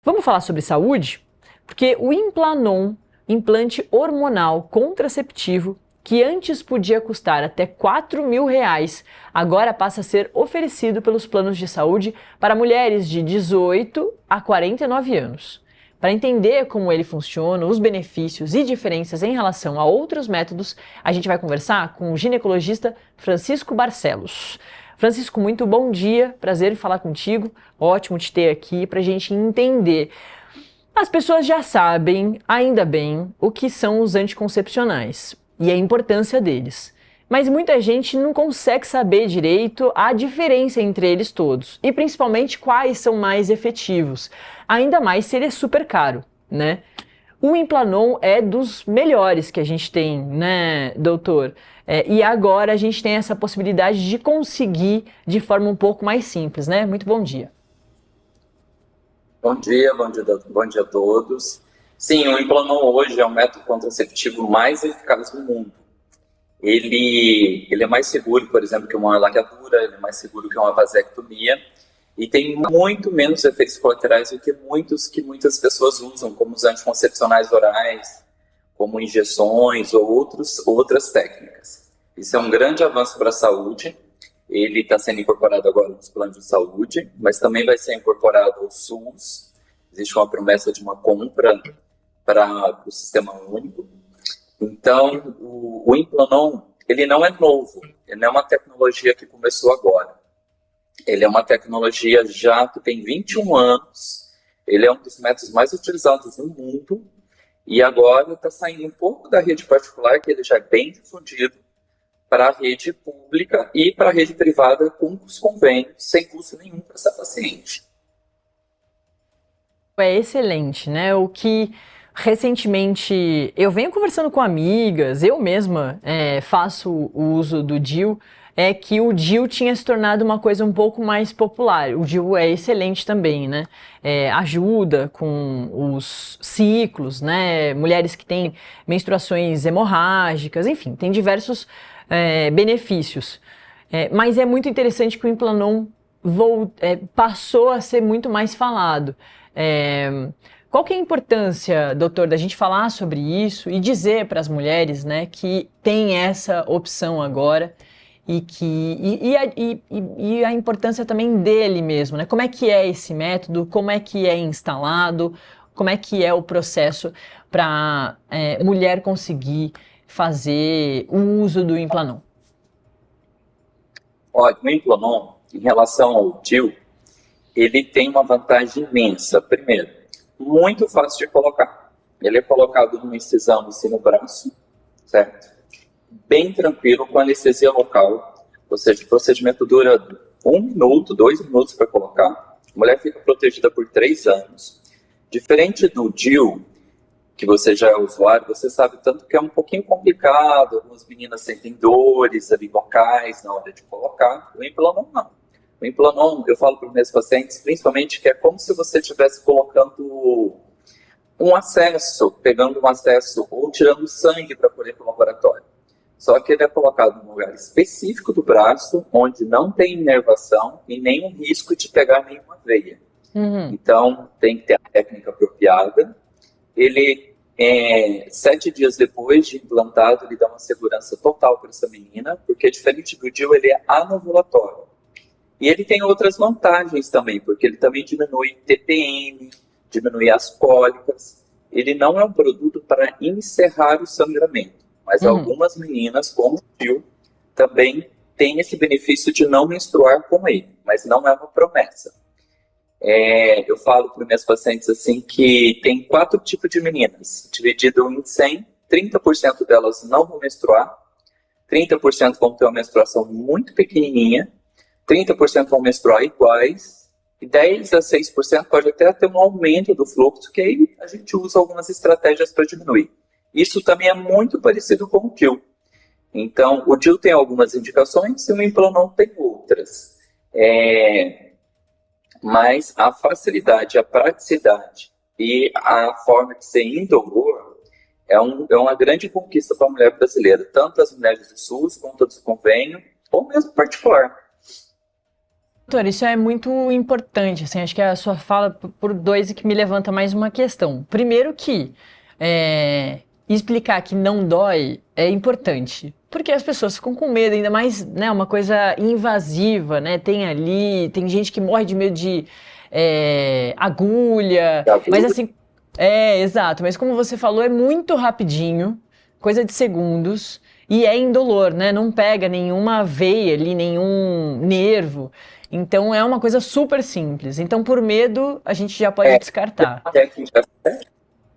Vamos falar sobre saúde? Porque o Implanon, implante hormonal contraceptivo, que antes podia custar até R$ 4.000, agora passa a ser oferecido pelos planos de saúde para mulheres de 18 a 49 anos. Para entender como ele funciona, os benefícios e diferenças em relação a outros métodos, a gente vai conversar com o ginecologista Francisco Barcelos. Francisco, muito bom dia, prazer em falar contigo, ótimo te ter aqui para a gente entender. As pessoas já sabem, ainda bem, o que são os anticoncepcionais e a importância deles. Mas muita gente não consegue saber direito a diferença entre eles todos e principalmente quais são mais efetivos, ainda mais se ele é super caro, né? O Implanon é dos melhores que a gente tem, né, doutor? E agora a gente tem essa possibilidade de conseguir de forma um pouco mais simples, né? Muito bom dia. Bom dia a todos. Sim, o Implanon hoje é o método contraceptivo mais eficaz do mundo. Ele é mais seguro, por exemplo, que uma laqueadura, ele é mais seguro que uma vasectomia e tem muito menos efeitos colaterais do que muitas pessoas usam, como os anticoncepcionais orais, como injeções ou outras técnicas. Isso é um grande avanço para a saúde. Ele está sendo incorporado agora nos planos de saúde, mas também vai ser incorporado ao SUS. Existe uma promessa de uma compra para o sistema único. Então, o Implanon, ele não é novo, ele não é uma tecnologia que começou agora. Ele é uma tecnologia já que tem 21 anos, ele é um dos métodos mais utilizados no mundo, e agora está saindo um pouco da rede particular, que ele já é bem difundido, para a rede pública e para a rede privada com os convênios, sem custo nenhum para essa paciente. É excelente, né? O que recentemente eu venho conversando com amigas, eu mesma faço o uso do DIU, é que o DIU tinha se tornado uma coisa um pouco mais popular. O DIU é excelente também, né? Ajuda com os ciclos, né? Mulheres que têm menstruações hemorrágicas, enfim, tem diversos benefícios. Mas é muito interessante que o Implanon passou a ser muito mais falado. Qual que é a importância, doutor, da gente falar sobre isso e dizer para as mulheres, né, que tem essa opção agora e a importância também dele mesmo, né? Como é que é esse método, como é que é instalado, como é que é o processo para mulher conseguir fazer o uso do Implanon? Olha, o Implanon, em relação ao DIU, ele tem uma vantagem imensa. Primeiro, muito fácil de colocar. Ele é colocado numa incisão assim no braço, certo? Bem tranquilo, com anestesia local. Ou seja, o procedimento dura 1 minuto, 2 minutos para colocar. A mulher fica protegida por 3 anos. Diferente do DIU, que você já é usuário, você sabe tanto que é um pouquinho complicado, algumas meninas sentem dores ali locais na hora de colocar. O Implanon não. O Implanon, eu falo para os meus pacientes, principalmente, que é como se você estivesse colocando um acesso, pegando um acesso ou tirando sangue para colher para o laboratório. Só que ele é colocado num lugar específico do braço, onde não tem inervação e nenhum risco de pegar nenhuma veia. Então, tem que ter a técnica apropriada. Ele, 7 dias depois de implantado, ele dá uma segurança total para essa menina, porque diferente do DIU, ele é anovulatório. E ele tem outras vantagens também, porque ele também diminui TPM, diminui as cólicas. Ele não é um produto para encerrar o sangramento, mas algumas meninas, como o DIU, também têm esse benefício de não menstruar com ele, mas não é uma promessa. Eu falo para meus pacientes assim que tem 4 tipos de meninas, dividido em 100, 30% delas não vão menstruar, 30% vão ter uma menstruação muito pequenininha, 30% vão menstruar iguais, e 10 a 6% pode até ter um aumento do fluxo, que aí a gente usa algumas estratégias para diminuir. Isso também é muito parecido com o DIU. Então, o DIU tem algumas indicações e o Implanon tem outras. Mas a facilidade, a praticidade e a forma de ser indolor é uma grande conquista para a mulher brasileira, tanto as mulheres do SUS quanto as do convênio, ou mesmo particular. Doutor, isso é muito importante, assim, acho que a sua fala por dois é que me levanta mais uma questão. Primeiro que explicar que não dói é importante, porque as pessoas ficam com medo, ainda mais, né, uma coisa invasiva, né, tem gente que morre de medo de agulha, mas assim, exato, mas como você falou, é muito rapidinho, coisa de segundos, e é indolor, né, não pega nenhuma veia ali, nenhum nervo, então é uma coisa super simples. Então, por medo, a gente já pode descartar. Uma técnica,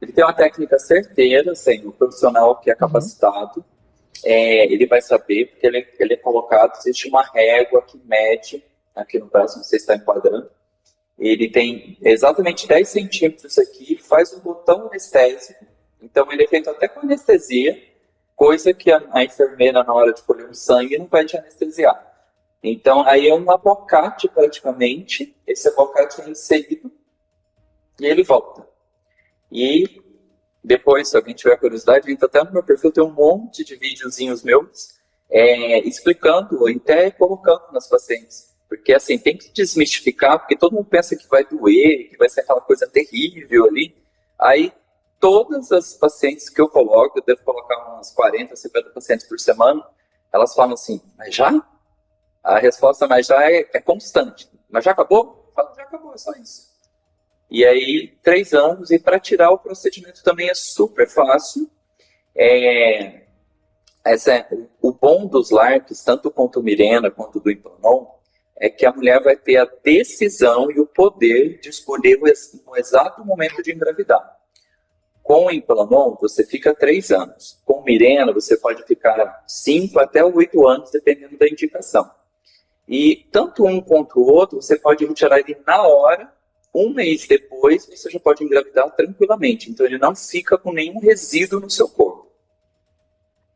ele tem uma técnica certeira, assim, o profissional que é capacitado, ele vai saber, porque ele é colocado, existe uma régua que mede, aqui no braço, não sei se está enquadrando, ele tem exatamente 10 centímetros aqui, faz um botão anestésico, então ele é feito até com anestesia, coisa que a enfermeira, na hora de colher um sangue, não vai te anestesiar. Então, aí é um abocate praticamente, esse abocate é inserido e ele volta. E depois, se alguém tiver curiosidade, entra até no meu perfil, tem um monte de videozinhos meus explicando e até colocando nas pacientes. Porque assim, tem que desmistificar, porque todo mundo pensa que vai doer, que vai ser aquela coisa terrível ali. Aí, todas as pacientes que eu coloco, eu devo colocar umas 40, 50 pacientes por semana, elas falam assim, mas já? A resposta mas já é constante. Mas já acabou? Eu falo, já acabou, é só isso. E aí, 3 anos, e para tirar o procedimento também é super fácil. O bom dos LARCs, tanto quanto o Mirena quanto do Implanon, é que a mulher vai ter a decisão e o poder de escolher o exato momento de engravidar. Com o Implanon, você fica 3 anos. Com o Mirena, você pode ficar 5 até 8 anos, dependendo da indicação. E tanto um quanto o outro, você pode retirar ele na hora, um mês depois, você já pode engravidar tranquilamente. Então, ele não fica com nenhum resíduo no seu corpo.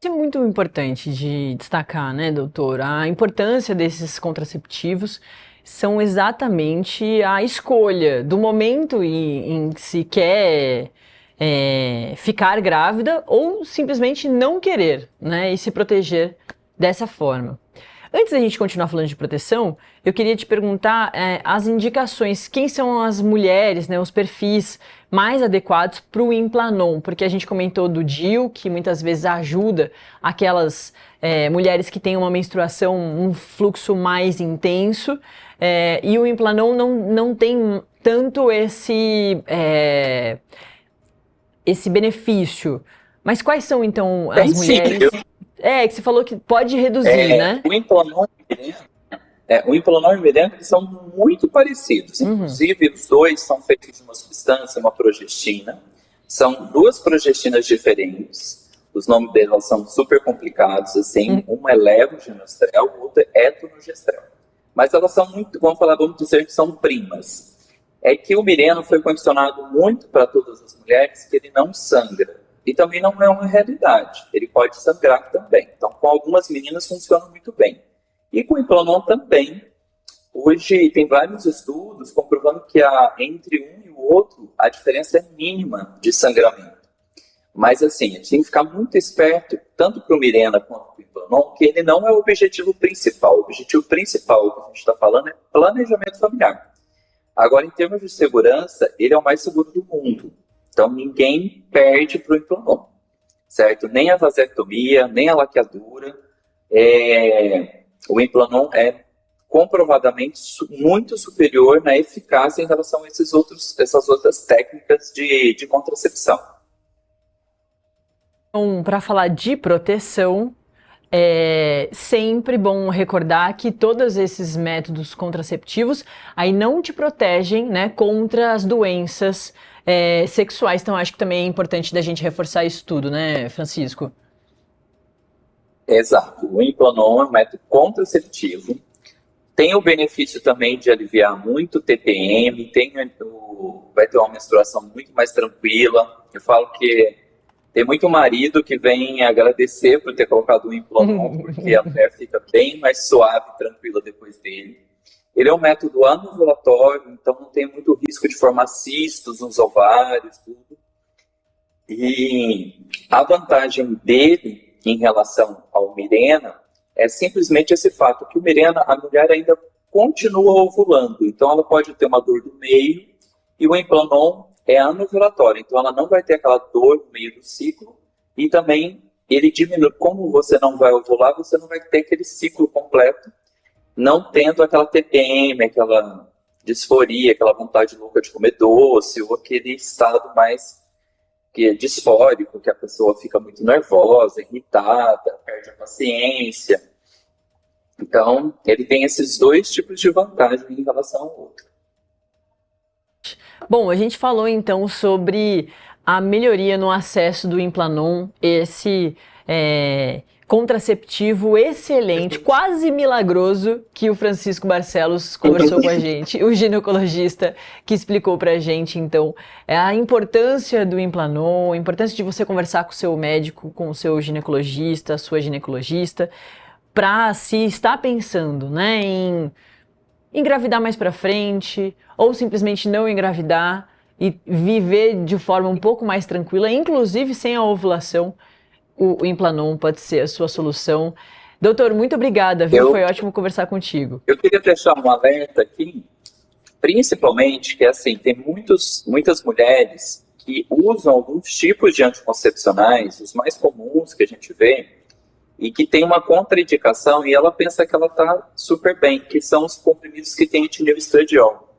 Isso é muito importante de destacar, né, doutor? A importância desses contraceptivos são exatamente a escolha do momento em que se quer ficar grávida ou simplesmente não querer, né, e se proteger dessa forma. Antes da gente continuar falando de proteção, eu queria te perguntar as indicações, quem são as mulheres, né, os perfis mais adequados para o Implanon, porque a gente comentou do DIU, que muitas vezes ajuda aquelas mulheres que têm uma menstruação, um fluxo mais intenso, e o Implanon não tem tanto esse benefício. Mas quais são então as mulheres? Sim, que você falou que pode reduzir, né? O Implanon e o Mirena são muito parecidos. Inclusive, os dois são feitos de uma substância, uma progestina. São 2 progestinas diferentes. Os nomes delas são super complicados, assim. Uma é levogestrel, outra é etonogestrel. Mas elas são muito, vamos dizer que são primas. É que o Mirena foi condicionado muito para todas as mulheres que ele não sangra. E também não é uma realidade. Ele pode sangrar também. Então, com algumas meninas funciona muito bem. E com o Implanon também. Hoje tem vários estudos comprovando que entre um e o outro a diferença é mínima de sangramento. Mas assim, a gente tem que ficar muito esperto, tanto para o Mirena quanto para o Implanon, que ele não é o objetivo principal. O objetivo principal que a gente está falando é planejamento familiar. Agora, em termos de segurança, ele é o mais seguro do mundo. Então, ninguém perde para o Implanon, certo? Nem a vasectomia, nem a laqueadura. O Implanon é comprovadamente muito superior na eficácia em relação a essas outras técnicas de contracepção. Então, para falar de proteção, é sempre bom recordar que todos esses métodos contraceptivos aí não te protegem, né, contra as doenças sexuais. Então, acho que também é importante da gente reforçar isso tudo, né, Francisco? Exato. O Implanon é um método contraceptivo. Tem o benefício também de aliviar muito o TPM, vai ter uma menstruação muito mais tranquila. Eu falo que tem muito marido que vem agradecer por ter colocado o Implanon, porque a mulher fica bem mais suave e tranquila depois dele. Ele é um método anovulatório, então não tem muito risco de formar cistos nos ovários, tudo. E a vantagem dele em relação ao Mirena é simplesmente esse fato, que o Mirena, a mulher ainda continua ovulando. Então, ela pode ter uma dor do meio, e o Implanon é anovulatório. Então, ela não vai ter aquela dor no meio do ciclo, e também ele diminui. Como você não vai ovular, você não vai ter aquele ciclo completo, não tendo aquela TPM, aquela disforia, aquela vontade louca de comer doce, ou aquele estado mais disfórico, que a pessoa fica muito nervosa, irritada, perde a paciência. Então, ele tem esses dois tipos de vantagem em relação ao outro. Bom, a gente falou então sobre a melhoria no acesso do Implanon, esse contraceptivo excelente, quase milagroso, que o Francisco Barcelos conversou com a gente, o ginecologista que explicou pra gente, então, a importância do Implanon, a importância de você conversar com o seu médico, com o seu ginecologista, sua ginecologista, para se estar pensando, né, em engravidar mais pra frente, ou simplesmente não engravidar e viver de forma um pouco mais tranquila, inclusive sem a ovulação. O Implanon pode ser a sua solução. Doutor, muito obrigada, viu? Foi ótimo conversar contigo. Eu queria deixar um alerta aqui, principalmente que assim, tem muitas mulheres que usam alguns tipos de anticoncepcionais, os mais comuns que a gente vê, e que tem uma contraindicação e ela pensa que ela está super bem, que são os comprimidos que têm etilioestradiol.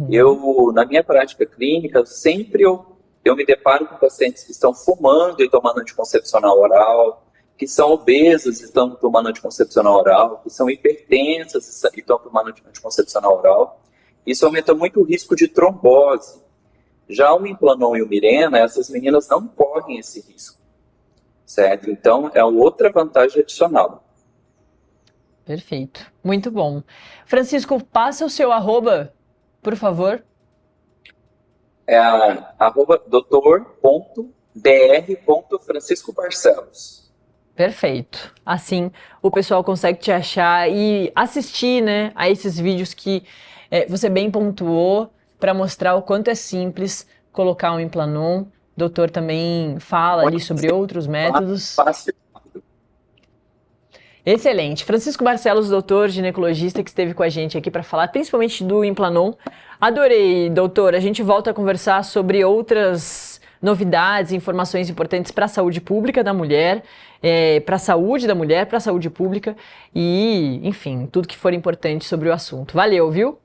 Eu, na minha prática clínica, sempre eu me deparo com pacientes que estão fumando e tomando anticoncepcional oral, que são obesos e estão tomando anticoncepcional oral, que são hipertensas e estão tomando anticoncepcional oral. Isso aumenta muito o risco de trombose. Já o Implanon e o Mirena, essas meninas não correm esse risco, certo? Então, é outra vantagem adicional. Perfeito, muito bom. Francisco, passa o seu arroba, por favor. É @doutor.dr.Francisco Barcelos. Perfeito. Assim o pessoal consegue te achar e assistir, né, a esses vídeos que você bem pontuou para mostrar o quanto é simples colocar um Implanon. O doutor também fala ali sobre outros métodos. Fácil. Excelente. Francisco Barcelos, doutor ginecologista, que esteve com a gente aqui para falar principalmente do Implanon. Adorei, doutor. A gente volta a conversar sobre outras novidades, informações importantes para a saúde pública da mulher, para a saúde da mulher, para a saúde pública e, enfim, tudo que for importante sobre o assunto. Valeu, viu?